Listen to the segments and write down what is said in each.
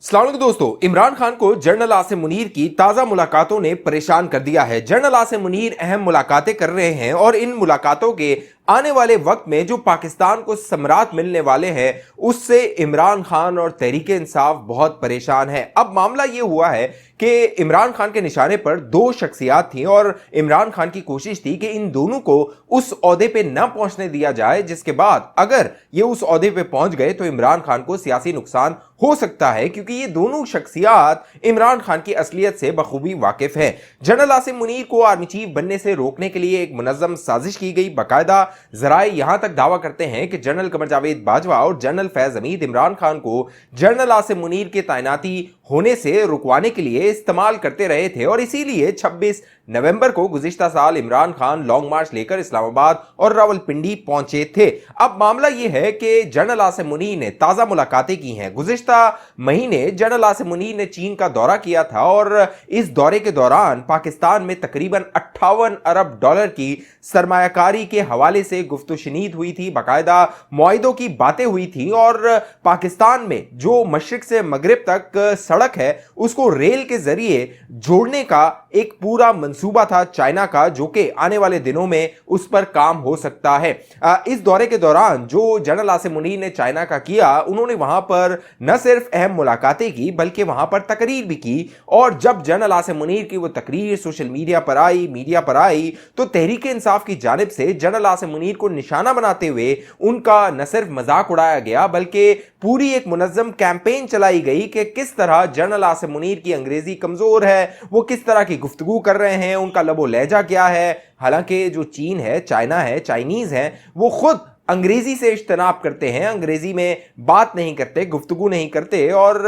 अस्सलाम वालेकुम दोस्तों, इमरान खान को जनरल आसिम मुनीर की ताज़ा मुलाकातों ने परेशान कर दिया है। जनरल आसिम मुनीर अहम मुलाकातें कर रहे हैं और इन मुलाकातों के आने वाले वक्त में जो पाकिस्तान को समरात मिलने वाले हैं उससे इमरान खान और तहरीक इंसाफ बहुत परेशान है। अब मामला ये हुआ है कि इमरान खान के निशाने पर दो शख्सियात थी और इमरान खान की कोशिश थी कि इन दोनों को उस ओहदे पे न पहुंचने दिया जाए, जिसके बाद अगर ये उस ओहदे पे पहुंच गए तो इमरान खान को सियासी नुकसान हो सकता है, क्योंकि ये दोनों शख्सियात इमरान खान की असलियत से बखूबी वाकिफ हैं। जनरल आसिम मुनीर को आर्मी चीफ बनने से रोकने के लिए एक मुनज़्ज़म साजिश की गई। बाकायदा जराए यहां तक दावा करते हैं कि जनरल कमर जावेद बाजवा और जनरल फैज हमीद इमरान खान को जनरल आसिम मुनीर के तैनाती होने से रुकवाने के लिए इस्तेमाल करते रहे थे और इसीलिए 26 नवंबर को गुज़िश्ता साल इमरान खान लॉन्ग मार्च लेकर इस्लामाबाद और रावलपिंडी पहुंचे थे। अब मामला यह है कि जनरल आसिम मुनीर ने ताज़ा मुलाकातें की हैं। गुज़िश्ता महीने जनरल आसिम मुनीर ने चीन का दौरा किया था और इस दौरे के दौरान पाकिस्तान में तकरीबन 58 अरब डॉलर की सरमायाकारी के हवाले से गुफ्तगू हुई थी। बाकायदा मुआहिदों की बातें हुई थी और पाकिस्तान में जो मशरिक से मगरिब तक सड़क है उसको रेल के जरिए जोड़ने का एक पूरा मंसूबा था चाइना का, जो कि आने वाले दिनों में उस पर काम हो सकता है। इस दौरे के दौरान जो जनरल आसिम मुनीर ने चाइना का किया, उन्होंने वहां पर न सिर्फ अहम मुलाकातें की बल्कि वहां पर तकरीर भी की। और जब जनरल आसिम मुनीर की वो तकरीर सोशल मीडिया पर आई तो तहरीक इंसाफ की जानिब से जनरल आसिम मुनीर को निशाना बनाते हुए उनका न सिर्फ मजाक उड़ाया गया बल्कि पूरी एक मुनज़्ज़म कैंपेन चलाई गई कि किस तरह जनरल आसिम मुनीर की अंग्रेजी कमजोर है, वो किस तरह की गुफ्तगू कर रहे हैं, उनका लबो लहजा क्या है। हालांकि जो चीन है, चाइना है, चाइनीज है, वो खुद अंग्रेजी से इज्तनाब करते हैं, अंग्रेजी में बात नहीं करते, गुफ्तगू नहीं करते और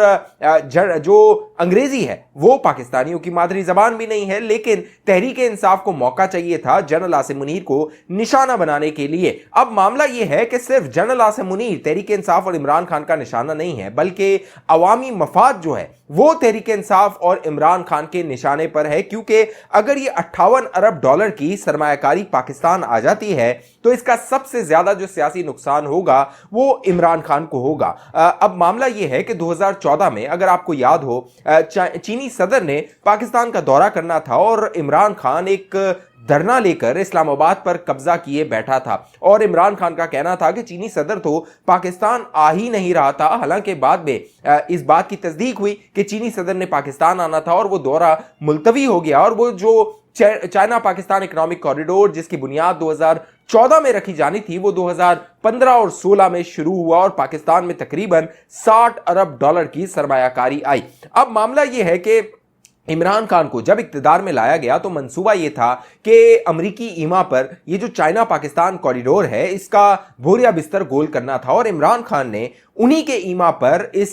जो अंग्रेजी है वो पाकिस्तानियों की मादरी जबान भी नहीं है। लेकिन तहरीक इंसाफ को मौका चाहिए था जनरल आसिम मुनीर को निशाना बनाने के लिए। अब मामला यह है कि सिर्फ जनरल आसिम मुनीर तहरीक इंसाफ और इमरान खान का निशाना नहीं है, बल्कि अवामी मफाद जो है वो तहरीक इंसाफ और इमरान खान के निशाने पर है, क्योंकि अगर ये 58 अरब डॉलर की सरमायाकारी पाकिस्तान आ जाती है तो इसका सबसे ज्यादा जो सियासी नुकसान होगा वो इमरान खान को होगा। अब मामला यह है कि 2014 में अगर आपको याद हो, चीनी सदर ने पाकिस्तान का दौरा करना था और इमरान खान एक धरना लेकर इस्लामाबाद पर कब्जा किए बैठा था और इमरान खान का कहना था कि चीनी सदर तो पाकिस्तान आ ही नहीं रहा था। हालांकि बाद में इस बात की तस्दीक हुई कि चीनी सदर ने पाकिस्तान आना था और वो दौरा मुलतवी हो गया और वो जो चाइना पाकिस्तान इकोनॉमिक कॉरिडोर जिसकी बुनियाद 2014 में रखी जानी थी वो 2015 और 16 में शुरू हुआ और पाकिस्तान में तकरीबन 60 अरब डॉलर की सरमायाकारी आई। अब मामला यह है कि इमरान खान को जब इक्तदार में लाया गया तो मंसूबा यह था कि अमरीकी ईमा पर ये जो चाइना पाकिस्तान कॉरिडोर है इसका बोरिया बिस्तर गोल करना था और इमरान खान ने उन्हीं के ईमा पर इस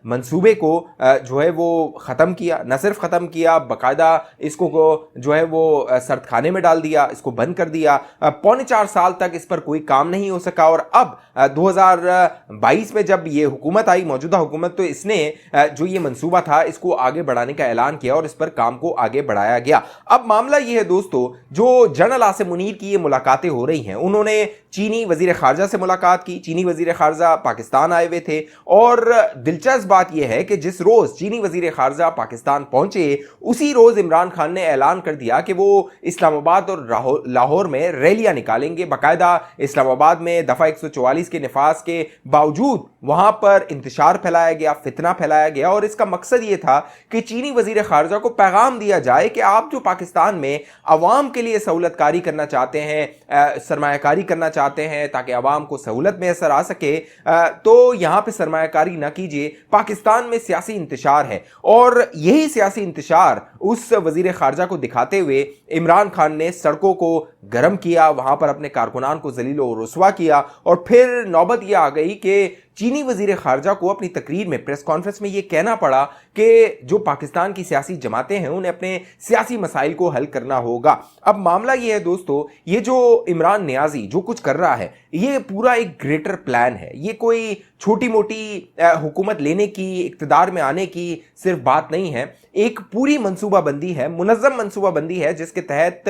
मंसूबे को जो है वो ख़त्म किया। न सिर्फ ख़त्म किया, बाकायदा इसको जो है वो सर्द खाने में डाल दिया, इसको बंद कर दिया। 4.25 साल तक इस पर कोई काम नहीं हो सका और अब 2022 में जब ये हुकूमत आई, मौजूदा हुकूमत, तो इसने जो ये मंसूबा था इसको आगे बढ़ाने का ऐलान किया और इस पर काम को आगे बढ़ाया गया। अब मामला ये है दोस्तों, जो जनरल आसिम मुनीर की ये मुलाकातें हो रही हैं, उन्होंने चीनी वजीर खारजा से मुलाकात की। चीनी वजीर खारजा पाकिस्तान आए हुए थे और दिलचस्प बात यह है कि जिस रोज चीनी वजीर खारजा पाकिस्तान पहुंचे उसी रोज इमरान खान ने ऐलान कर दिया कि वो इस्लामाबाद और लाहौर में रैलियां निकालेंगे। बाकायदा इस्लामाबाद में दफा 144 के निफाज के बावजूद वहां पर इंतशार फैलाया गया, फितना फैलाया गया और इसका मकसद यह था कि चीनी वजीर खारजा को पैगाम दिया जाए कि आप जो पाकिस्तान में अवाम के लिए सहूलतकारी करना चाहते हैं, सरमायाकारी करना चाहते हैं ताकि अवाम को सहूलत में असर आ सके, तो यहां पे सरमायाकारी ना कीजिए। पाकिस्तान में सियासी इंतशार है और यही सियासी इंतशार उस वजीर खारजा को दिखाते हुए इमरान खान ने सड़कों को गर्म किया, वहां पर अपने कारकुनान को जलील और रुसवा किया और फिर नौबत यह आ गई कि चीनी वजीर खारजा को अपनी तकरीर में, प्रेस कॉन्फ्रेंस में यह कहना पड़ा कि जो पाकिस्तान की सियासी जमातें हैं उन्हें अपने सियासी मसाइल को हल करना होगा। अब मामला यह है दोस्तों, ये जो इमरान नियाजी जो कुछ कर रहा है ये पूरा एक ग्रेटर प्लान है। ये कोई छोटी मोटी हुकूमत लेने की, इक्तदार में आने की सिर्फ बात नहीं है, एक पूरी मंसूबाबंदी है, मुनज़्ज़म मंसूबाबंदी है जिसके तहत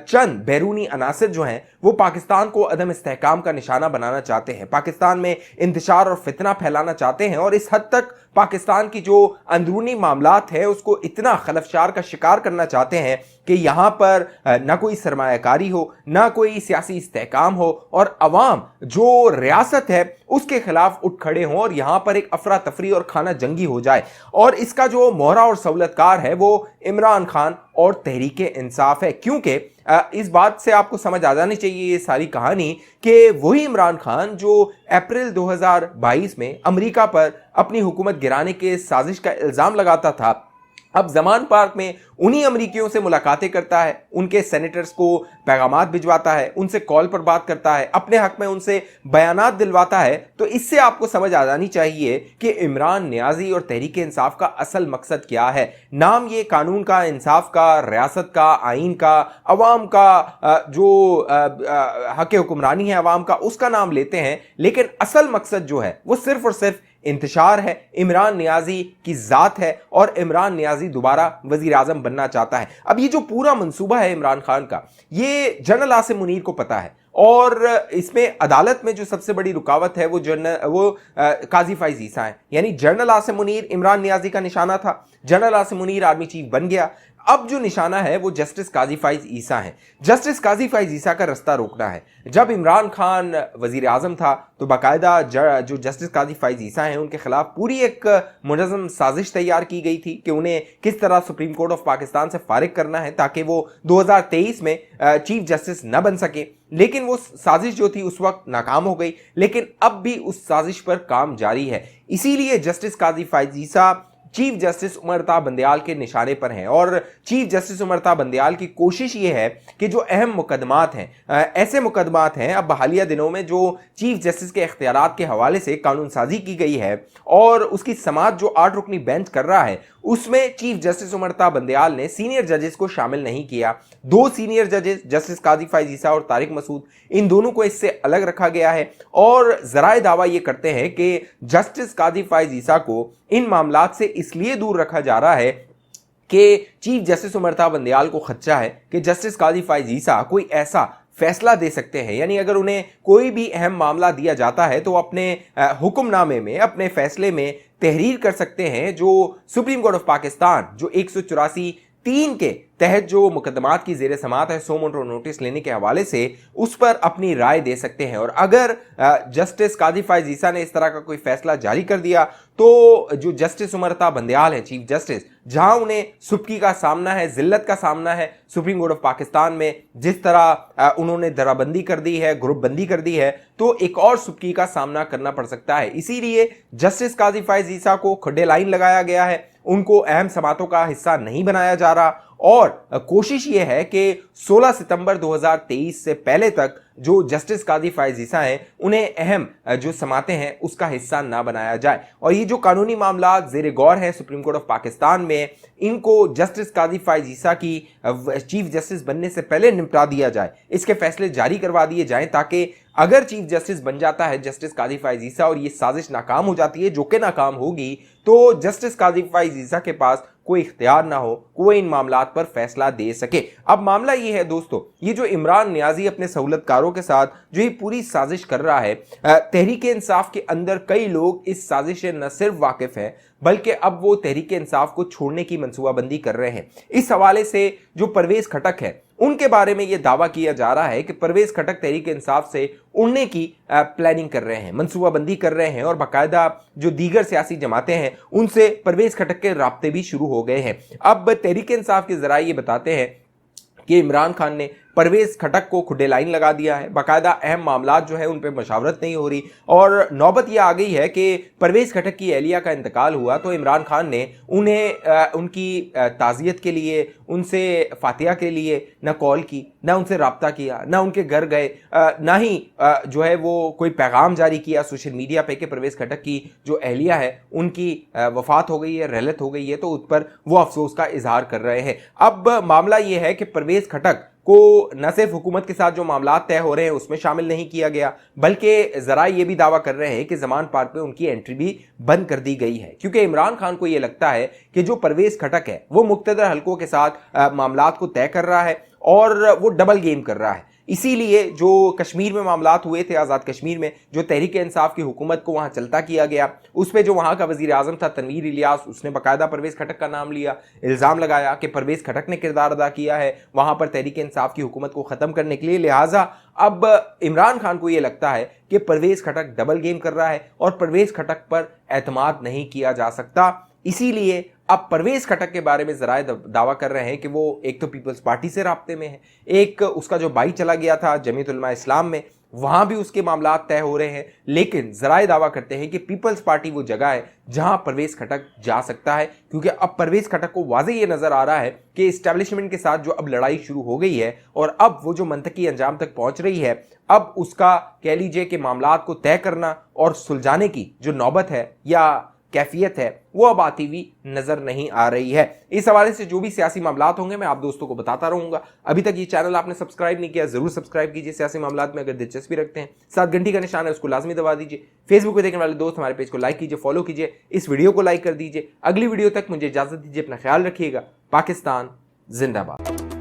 चंद बैरूनी अनासर जो हैं वो पाकिस्तान को अदम इस्तेहकाम का निशाना बनाना चाहते हैं, पाकिस्तान में इंतशार और फितना फैलाना चाहते हैं और इस हद तक पाकिस्तान की जो अंदरूनी मामलात है उसको इतना खलफशार का शिकार करना चाहते हैं कि यहाँ पर ना कोई सरमायाकारी हो, ना कोई सियासी इस्तेहकाम हो और अवाम जो रियासत है उसके खिलाफ उठ खड़े हों और यहाँ पर एक अफरा तफरी और खाना जंगी हो जाए। और इसका जो मोहरा और सहूलतकार है वो इमरान खान और तहरीके इंसाफ है, क्योंकि इस बात से आपको समझ आ जानी चाहिए ये सारी कहानी कि वही इमरान खान जो अप्रैल 2022 में अमेरिका पर अपनी हुकूमत गिराने के साजिश का इल्ज़ाम लगाता था, अब जमान पार्क में उन्हीं अमरीकियों से मुलाकातें करता है, उनके सेनेटर्स को पैगामात भिजवाता है, उनसे कॉल पर बात करता है, अपने हक में उनसे बयानात दिलवाता है। तो इससे आपको समझ आ जानी चाहिए कि इमरान नियाजी और तहरीक इंसाफ का असल मकसद क्या है। नाम ये कानून का, इंसाफ का, रियासत का, आइन का, अवाम का, जो हक हुक्मरानी है अवाम का, उसका नाम लेते हैं, लेकिन असल मकसद जो है वो सिर्फ और सिर्फ इंतशार है, इमरान नियाजी की जात है और इमरान नियाजी दोबारा वजीर आजम बनना चाहता है। अब ये जो पूरा मंसूबा है इमरान खान का, ये जनरल आसिम मुनीर को पता है और इसमें अदालत में जो सबसे बड़ी रुकावट है वो काजी फाइज ईसा है। यानी जनरल आसिम मुनीर इमरान नियाजी का निशाना था, general Asim Munir army chief बन गया, अब जो निशाना है वो जस्टिस काजी फाइज ईसा है। जस्टिस काजी फाइज ईसा का रास्ता रोकना है। जब इमरान खान वजीर आजम था तो बाकायदा जो जस्टिस काजी फाइज ईसा हैं उनके खिलाफ पूरी एक मुनज़्ज़म साजिश तैयार की गई थी कि उन्हें किस तरह सुप्रीम कोर्ट ऑफ पाकिस्तान से फारिग करना है ताकि वो 2023 में चीफ जस्टिस न बन सके। लेकिन वो साजिश जो थी उस वक्त नाकाम हो गई, लेकिन अब भी उस साजिश पर काम जारी है। इसीलिए जस्टिस काजी फाइज ईसा चीफ जस्टिस उमर ता बंदयाल के निशाने पर हैं और चीफ जस्टिस उमर ता बंदयाल की कोशिश ये है कि जो अहम मुकदमात हैं, ऐसे मुकदमात हैं अब हालिया दिनों में जो चीफ जस्टिस के इख्तियारात के हवाले से कानून साजी की गई है और उसकी समाअत जो 8 रुकनी बेंच कर रहा है, उसमें चीफ जस्टिस उमर ता बंदयाल ने सीनियर जजेस को शामिल नहीं किया। 2 सीनियर जजेस जस्टिस काजी फाइज ईसा और तारिक मसूद, इन दोनों को इससे अलग रखा गया है और जराए दावा ये करते हैं कि जस्टिस काजी फाइज ईसा को इन मामलात से इसलिए दूर रखा जा रहा है कि चीफ जस्टिस उमर ता बंदयाल को खदशा है कि जस्टिस काजी फाइज ईसा कोई ऐसा फैसला दे सकते हैं, यानी अगर उन्हें कोई भी अहम मामला दिया जाता है तो अपने हुक्मनामे में, अपने फैसले में तहरीर कर सकते हैं जो सुप्रीम कोर्ट ऑफ पाकिस्तान जो 184(3) के तहत जो मुकदमात की जेर समात है सो मोटो नोटिस लेने के हवाले से उस पर अपनी राय दे सकते हैं। और अगर जस्टिस काजी फाइज ईसा ने इस तरह का कोई फैसला जारी कर दिया तो जो जस्टिस उमर ता बंदयाल है चीफ जस्टिस, जहां उन्हें सुबकी का सामना है, जिल्लत का सामना है सुप्रीम कोर्ट ऑफ पाकिस्तान में, जिस तरह उन्होंने दराबंदी कर दी है, ग्रुप बंदी कर दी है, तो एक और सुबकी का सामना करना पड़ सकता है। इसीलिए जस्टिस काजी फाइज ईसा को खड्डे लाइन लगाया गया है, उनको अहम समातों का हिस्सा नहीं बनाया जा रहा और कोशिश यह है कि 16 सितंबर 2023 से पहले तक जो जस्टिस काजी फाइज ईसा हैं उन्हें अहम जो समातें हैं उसका हिस्सा ना बनाया जाए। और ये जो कानूनी मामला ज़ेर गौर हैं सुप्रीम कोर्ट ऑफ पाकिस्तान में, इनको जस्टिस काजी फाइज ईसा की चीफ जस्टिस बनने से पहले निपटा दिया जाए, इसके फैसले जारी करवा दिए जाएं ताकि अगर चीफ जस्टिस बन जाता है जस्टिस काजी फाइज ईसा और ये साजिश नाकाम हो जाती है, जो कि नाकाम होगी, तो जस्टिस काजी फाइज ईसा के पास कोई इख्तियार ना हो, कोई इन मामलात पर फैसला दे सके। अब मामला ये है दोस्तों, ये जो इमरान नियाजी अपने सहूलतकारों के साथ जो ये पूरी साजिश कर रहा है, तहरीक इंसाफ के अंदर कई लोग इस साजिश से न सिर्फ वाकिफ हैं बल्कि अब वो तहरीक इंसाफ को छोड़ने की मंसूबाबंदी कर रहे हैं। इस हवाले से जो परवेज खटक है उनके बारे में यह दावा किया जा रहा है कि परवेज खटक तहरीक इंसाफ से उड़ने की प्लानिंग कर रहे हैं, मंसूबाबंदी कर रहे हैं और बाकायदा जो दीगर सियासी जमातें हैं उनसे परवेज खटक के राब्ते भी शुरू हो गए हैं। अब तहरीक इंसाफ के जराए ये बताते हैं कि इमरान खान ने परवेज खटक को खुडे लाइन लगा दिया है, बाकायदा अहम मामलात जो है उन पर मशावरत नहीं हो रही और नौबत यह आ गई है कि परवेज खटक की अहलिया का इंतकाल हुआ तो इमरान खान ने उन्हें उनकी ताज़ियत के लिए, उनसे फातिहा के लिए ना कॉल की, ना उनसे रब्ता किया, ना उनके घर गए, ना ही जो है वो कोई पैगाम जारी किया सोशल मीडिया पे कि परवेज खटक की जो अहलिया है उनकी वफात हो गई है, रहलत हो गई है, तो उस पर वो अफसोस का इजहार कर रहे हैं। अब मामला ये है कि परवेज खटक को न सिर्फ हुकूमत के साथ जो मामला तय हो रहे हैं उसमें शामिल नहीं किया गया, बल्कि जरा ये भी दावा कर रहे हैं कि जमान पार्क पे उनकी एंट्री भी बंद कर दी गई है, क्योंकि इमरान खान को ये लगता है कि जो परवेज खटक है वो मुक्तदर हलकों के साथ मामलात को तय कर रहा है और वो डबल गेम कर रहा है। इसीलिए जो कश्मीर में मामलात हुए थे, आज़ाद कश्मीर में जो तहरीक इंसाफ की हुकूमत को वहाँ चलता किया गया, उस पर जो वहाँ का वज़ीर आज़म था तनवीर इलियास, उसने बाकायदा परवेज़ खटक का नाम लिया, इल्ज़ाम लगाया कि परवेज़ खटक ने किरदार अदा किया है वहाँ पर तहरीक इंसाफ की हुकूमत को ख़त्म करने के लिए। लिहाजा अब इमरान खान को ये लगता है कि परवेज़ खटक डबल गेम कर रहा है और परवेज़ खटक पर एतमाद नहीं किया जा सकता। इसीलिए अब परवेज़ खटक के बारे में ज़राए दावा कर रहे हैं कि वो एक तो पीपल्स पार्टी से राब्ते में है, एक उसका जो भाई चला गया था जमीयत उलमा इस्लाम में, वहाँ भी उसके मामलात तय हो रहे हैं। लेकिन ज़राए दावा करते हैं कि पीपल्स पार्टी वो जगह है जहाँ परवेज़ खटक जा सकता है, क्योंकि अब परवेज़ खटक को वाज़ेह ये नज़र आ रहा है कि इस्टेब्लिशमेंट के साथ जो अब लड़ाई शुरू हो गई है और अब वो जो मंतकी अंजाम तक पहुँच रही है, अब उसका कह लीजिए कि मामलात को तय करना और सुलझाने की जो नौबत है या कैफियत है वो अब आती हुई नजर नहीं आ रही है। इस हवाले से जो भी सियासी मामलात होंगे मैं आप दोस्तों को बताता रहूंगा। अभी तक ये चैनल आपने सब्सक्राइब नहीं किया, जरूर सब्सक्राइब कीजिए। सियासी मामलात में अगर दिलचस्पी रखते हैं, साथ घंटी का निशान है उसको लाजमी दबा दीजिए। फेसबुक पे देखने वाले दोस्त हमारे पेज को लाइक कीजिए, फॉलो कीजिए, इस वीडियो को लाइक कर दीजिए। अगली वीडियो तक मुझे इजाजत दीजिए, अपना ख्याल रखिएगा। पाकिस्तान जिंदाबाद।